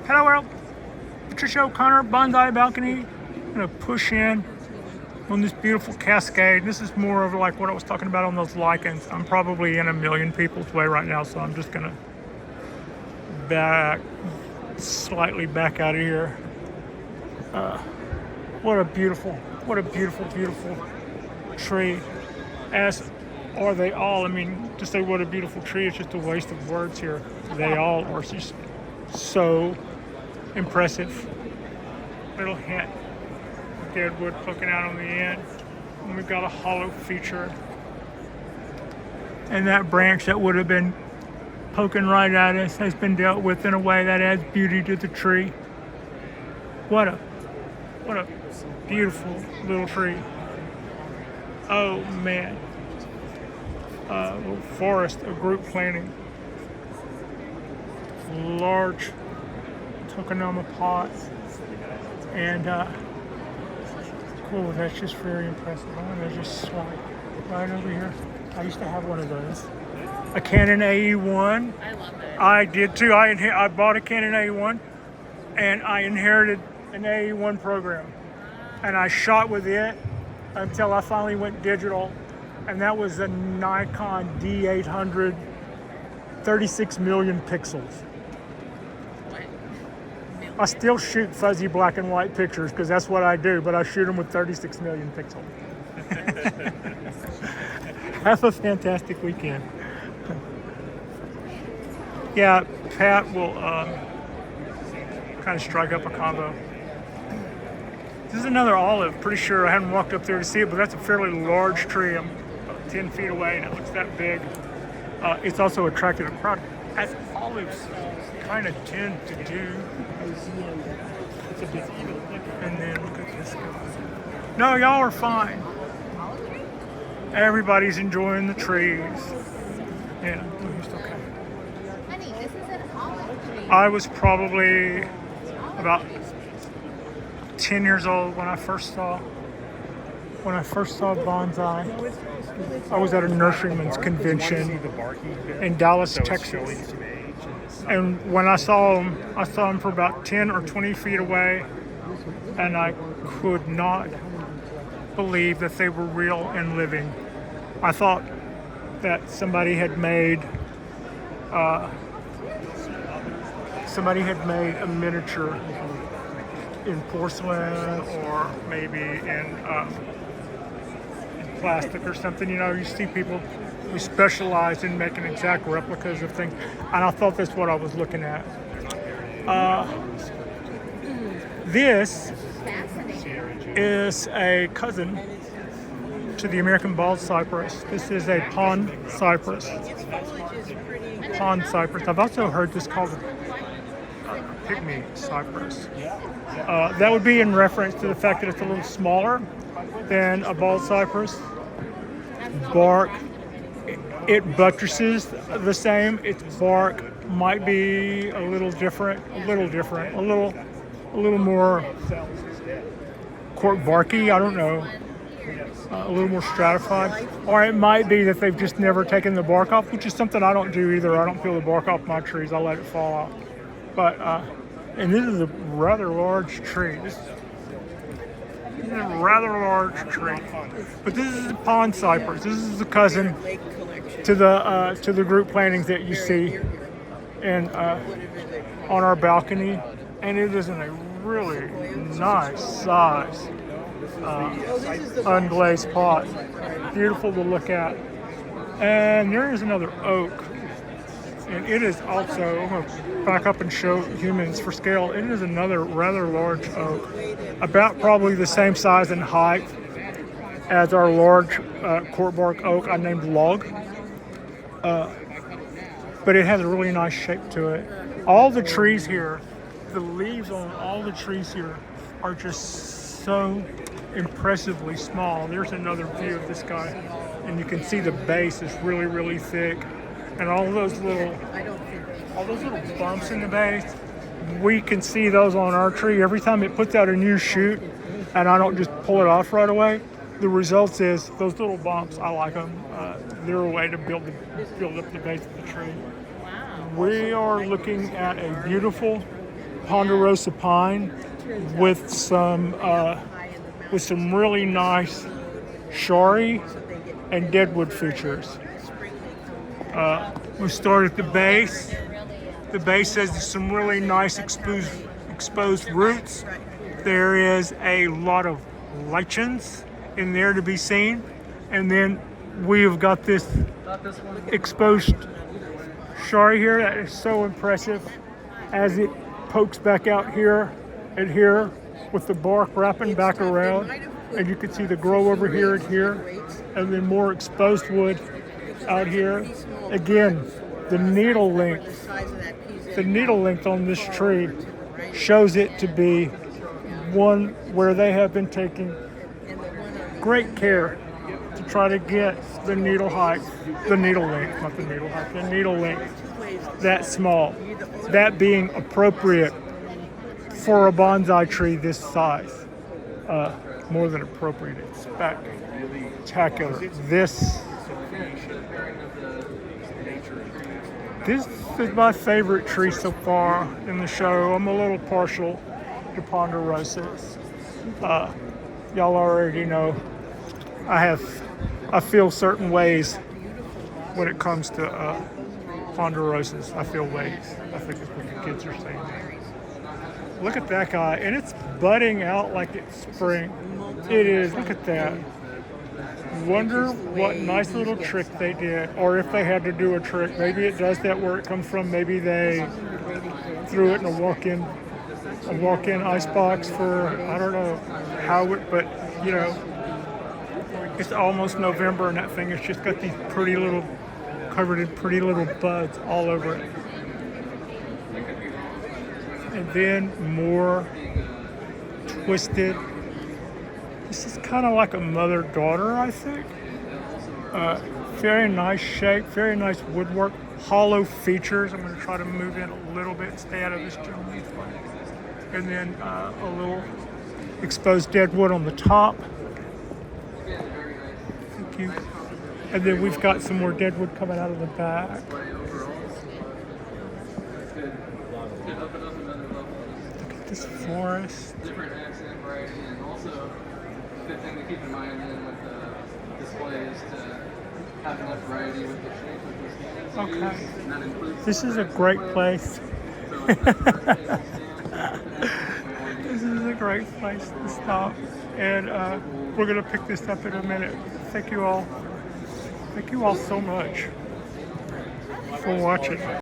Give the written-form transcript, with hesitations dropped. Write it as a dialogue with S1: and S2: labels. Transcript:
S1: Hello world, Patricia O'Connor, Bonsai balcony. I'm gonna push in on this beautiful cascade. This is more of like what I was talking about on those lichens. I'm probably in a million people's way right now, so I'm just gonna slightly back out of here. What a beautiful, beautiful tree. As are they all. I mean, to say what a beautiful tree is just a waste of words here. They all are just so impressive. Little hint of deadwood poking out on the end. And we've got a hollow feature. And that branch that would have been poking right at us has been dealt with in a way that adds beauty to the tree. What a beautiful little tree. Oh man. Little forest of group planting. Large tokonoma pots. And cool, that's just very impressive. I'm gonna just swipe right over here. I used to have one of those. A Canon A1.
S2: I love it.
S1: I did too. I bought a Canon A1 and I inherited an A1 program. And I shot with it until I finally went digital. And that was a Nikon D800, 36 million pixels. I still shoot fuzzy black and white pictures because that's what I do, but I shoot them with 36 million pixels. Have a fantastic weekend. Yeah, Pat will kind of strike up a combo. This is another olive. Pretty sure I haven't walked up there to see it, but that's a fairly large tree. I'm about 10 feet away and it looks that big. It's also attracted a crowd, as olives kind of tend to do. It's a big deal. And then look at this guy. No, y'all are fine. Everybody's enjoying the trees. Yeah, we're just okay.
S2: Honey, this is an olive tree.
S1: I was probably about 10 years old when I first saw bonsai. I was at a nurseryman's convention in Dallas, Texas. And when I saw them for about 10 or 20 feet away, and I could not believe that they were real and living. I thought that somebody had made a miniature in porcelain or maybe in plastic or something. You know, you see people who specialize in making exact replicas of things, and I thought that's what I was looking at. This is a cousin to the American bald cypress. This is a pond cypress. I've also heard this called a pygmy cypress. That would be in reference to the fact that it's a little smaller than a bald cypress. Bark, it buttresses the same. Its bark might be a little different, a little more cork barky, I don't know, a little more stratified. Or it might be that they've just never taken the bark off, which is something I don't do either. I don't peel the bark off my trees, I let it fall off. But, and this is a rather large tree. This is a rather large tree. But this is a pond cypress. This is the cousin to the group plantings that you see on our balcony. And it is in a really nice size unglazed pot. Beautiful to look at. And there is another oak. And it is also, I'm going to back up and show humans for scale, it is another rather large oak. About probably the same size and height as our large corkbark oak I named Log. But it has a really nice shape to it. All the trees here, the leaves on all the trees here are just so impressively small. There's another view of this guy, and you can see the base is really, really thick. And all those little bumps in the base, we can see those on our tree. Every time it puts out a new shoot, and I don't just pull it off right away, the result is those little bumps, I like them. They're a way to build up the base of the tree.
S2: Wow.
S1: We are looking at a beautiful Ponderosa Pine with some really nice shari and deadwood features. We start at the base. The base has some really nice exposed roots. There is a lot of lichens in there to be seen. And then we've got this exposed shari here that is so impressive as it pokes back out here and here with the bark wrapping back around. And you can see the grow over here and here, and then more exposed wood out here. Again, the needle length on this tree shows it to be one where they have been taking great care to try to get the needle length that small, that being appropriate for a bonsai tree this size. More than appropriate, it's spectacular. This is my favorite tree so far in the show. I'm a little partial to ponderosas. Y'all already know I feel certain ways when it comes to ponderosas. I feel ways. I think that's what the kids are saying. Look at that guy, and it's budding out like it's spring. It is. Look at that. Wonder what nice little trick they did, or if they had to do a trick. Maybe it does that where it comes from. Maybe they threw it in a walk-in icebox for, I don't know how it, but you know, it's almost November and that thing has just got these covered in pretty little buds all over it. And then more twisted. This is kind of like a mother-daughter, I think. Very nice shape, very nice woodwork, hollow features. I'm going to try to move in a little bit, stay out of this gentleman's way. And then a little exposed deadwood on the top. Thank you. And then we've got some more deadwood coming out of the back. Look at this forest.
S3: Different accent variety, and also good thing to keep in mind then with the display is to have enough variety with the shape of the stands.
S1: Okay.
S3: And that includes
S1: This is a great place. This is a great place to stop. And we're going to pick this up in a minute. Thank you all. Thank you all so much for watching.